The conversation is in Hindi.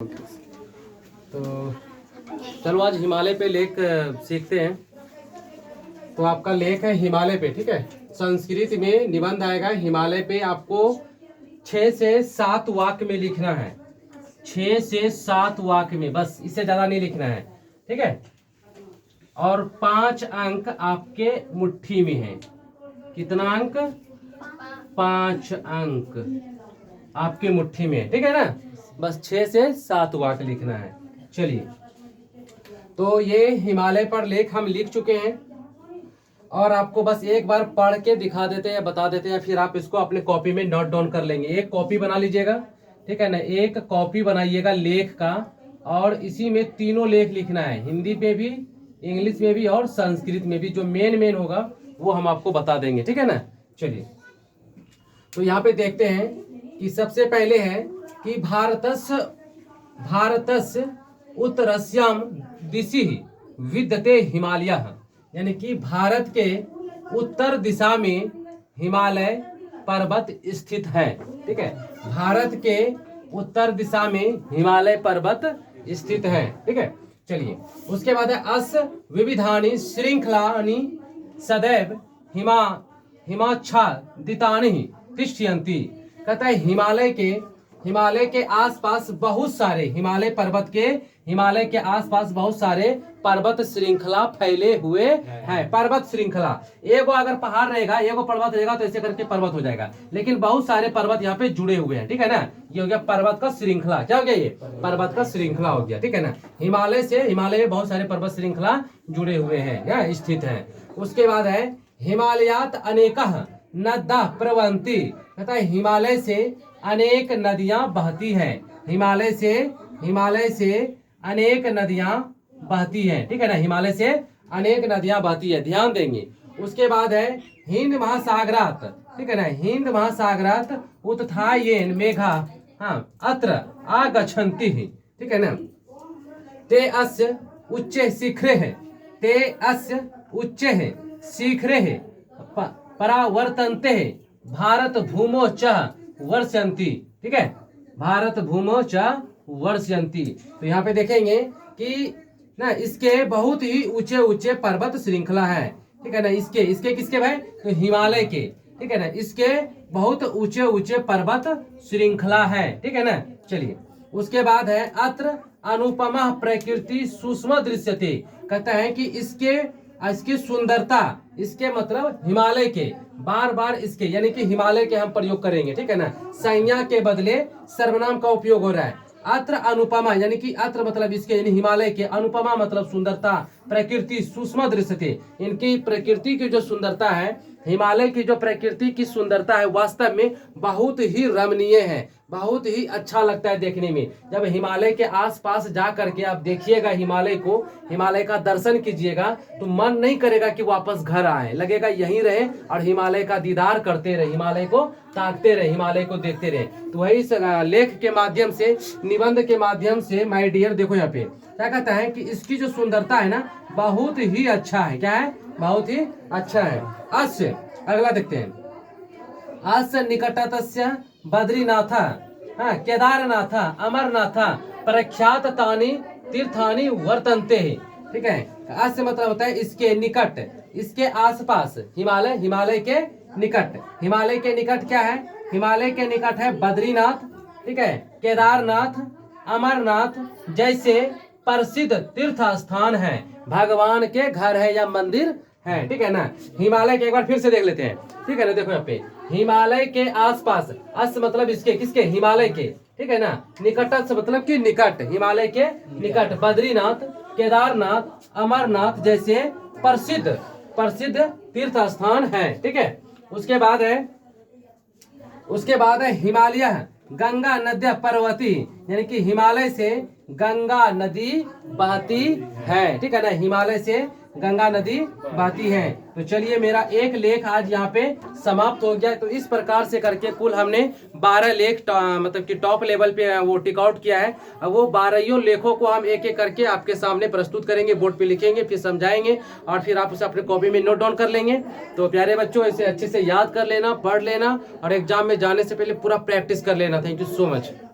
तो चलो आज हिमालय पे लेख सीखते हैं। तो आपका लेख है हिमालय पे, ठीक है। संस्कृत में निबंध आएगा हिमालय पे। आपको 6 से 7 वाक्य में लिखना है, 6 से 7 वाक्य में, बस इससे ज्यादा नहीं लिखना है, ठीक है। और 5 अंक आपके मुट्ठी में है। कितना अंक? 5 अंक आपके मुट्ठी में है, ठीक है ना। बस 6 से 7 वाक्य लिखना है। चलिए, तो ये हिमालय पर लेख हम लिख चुके हैं और आपको बस एक बार पढ़ के दिखा देते हैं, बता देते हैं, फिर आप इसको अपने कॉपी में नोट डाउन कर लेंगे। एक कॉपी बना लीजिएगा, ठीक है ना। एक कॉपी बनाइएगा लेख का, और इसी में तीनों लेख लिखना है, हिंदी पे भी, इंग्लिश में भी और संस्कृत में भी। जो मेन होगा वो हम आपको बता देंगे, ठीक है ना। चलिए, तो यहाँ पे देखते हैं कि सबसे पहले है कि भारतस्य उत्तरस्याम दिशि विद्यते हिमालयः, यानी कि भारत के उत्तर दिशा में हिमालय पर्वत स्थित है, ठीक है। भारत के उत्तर दिशा में हिमालय पर्वत स्थित है, ठीक है। चलिए, उसके बाद है अस्य विविधानि श्रृंखलानि सदैव हिमाच्छादितानि तिष्ठन्ति। कहता है हिमालय के आसपास बहुत सारे, हिमालय के आसपास बहुत सारे पर्वत श्रृंखला फैले हुए हैं। पर्वत श्रृंखला, एगो अगर पहाड़ रहेगा, एगो पर्वत रहेगा तो ऐसे करके पर्वत हो जाएगा, लेकिन बहुत सारे पर्वत यहाँ पे जुड़े हुए हैं, ठीक है ना। ये हो गया पर्वत का श्रृंखला। क्या हो गया? ये पर्वत का श्रृंखला हो गया, ठीक है ना। हिमालय में बहुत सारे पर्वत श्रृंखला जुड़े हुए हैं या स्थित है। उसके बाद है हिमालयात अनेकः नद्यः प्रवहन्ति। कहता है हिमालय से अनेक नदियां बहती हैं। हिमालय से अनेक नदियां बहती हैं, ठीक है ना। हिमालय से अनेक नदियां बहती है, ध्यान देंगे। उसके बाद है हिंद महासागरात, ठीक है ना। हिंद महासागरात उत्थायेन मेघा अत्र आगच्छन्ति, ठीक है ना। ते अस्य उच्चे शिखरे परावर्तन्ते भारत भूमो च वर्षन्ति, ठीक है। भारत भूमो च वर्षन्ति। तो यहाँ पे देखेंगे कि ना इसके बहुत ही ऊंचे पर्वत श्रृंखला है, ठीक है ना। इसके किसके भाई? तो हिमालय के, ठीक है ना। इसके बहुत ऊंचे पर्वत श्रृंखला है, ठीक है ना। चलिए, उसके बाद है अत्र अनुपमा प्रकृति सूक्ष्म दृश्यते। कहता है कि इसकी सुंदरता, इसके मतलब हिमालय के, बार इसके यानी कि हिमालय के हम प्रयोग करेंगे, ठीक है ना। संज्ञा के बदले सर्वनाम का उपयोग हो रहा है। अत्र अनुपमा यानी कि अत्र मतलब इसके, यानी हिमालय के, अनुपमा मतलब सुंदरता, प्रकृति सूक्ष्म दृश्यते, इनकी प्रकृति की जो सुंदरता है, हिमालय की जो प्रकृति की सुंदरता है, वास्तव में बहुत ही रमणीय है, बहुत ही अच्छा लगता है देखने में। जब हिमालय के आसपास जा करके आप देखिएगा हिमालय का दर्शन कीजिएगा, तो मन नहीं करेगा कि वापस घर आए, लगेगा यहीं रहे और हिमालय का दीदार करते रहे, हिमालय को ताकते रहे, हिमालय को देखते रहे। तो वही लेख के माध्यम से, निबंध के माध्यम से माय डियर, देखो यहाँ पे क्या कहता है कि इसकी जो सुंदरता है ना, बहुत ही अच्छा है। क्या है? बहुत ही अच्छा है। अस्य, अगला देखते हैं। अस्य निकटतस्य बद्रीनाथ, केदारनाथ, अमरनाथ प्रख्यात तानि तीर्थानि वर्तन्ते, ठीक है। अस्य मतलब होता है इसके निकट, इसके आसपास। हिमालय के निकट क्या है? हिमालय के निकट है बद्रीनाथ, ठीक है, केदारनाथ, अमरनाथ जैसे प्रसिद्ध तीर्थ स्थान है, भगवान के घर है या मंदिर है, ठीक है ना। हिमालय के एक बार फिर से देख लेते हैं, ठीक है ना। देखो यहाँ पे हिमालय के आसपास, अस मतलब इसके, किसके? हिमालय के, ठीक है ना। निकट मतलब कि निकट, हिमालय के निकट बद्रीनाथ, केदारनाथ, अमरनाथ जैसे प्रसिद्ध तीर्थ स्थान है, ठीक है। उसके बाद है हिमालय गंगा नद्या पर्वती, यानी कि हिमालय से गंगा नदी बहती है, ठीक है ना। हिमालय से गंगा नदी बहती है। तो चलिए, मेरा एक लेख आज यहाँ पे समाप्त हो गया। तो इस प्रकार से करके कुल हमने 12 लेख मतलब कि टॉप लेवल पे वो टिक आउट किया है। अब वो 12 लेखों को हम एक करके आपके सामने प्रस्तुत करेंगे, बोर्ड पे लिखेंगे, फिर समझाएंगे और फिर आप उसे अपने कॉपी में नोट डाउन कर लेंगे। तो प्यारे बच्चों, इसे अच्छे से याद कर लेना, पढ़ लेना और एग्जाम में जाने से पहले पूरा प्रैक्टिस कर लेना। Thank you so much.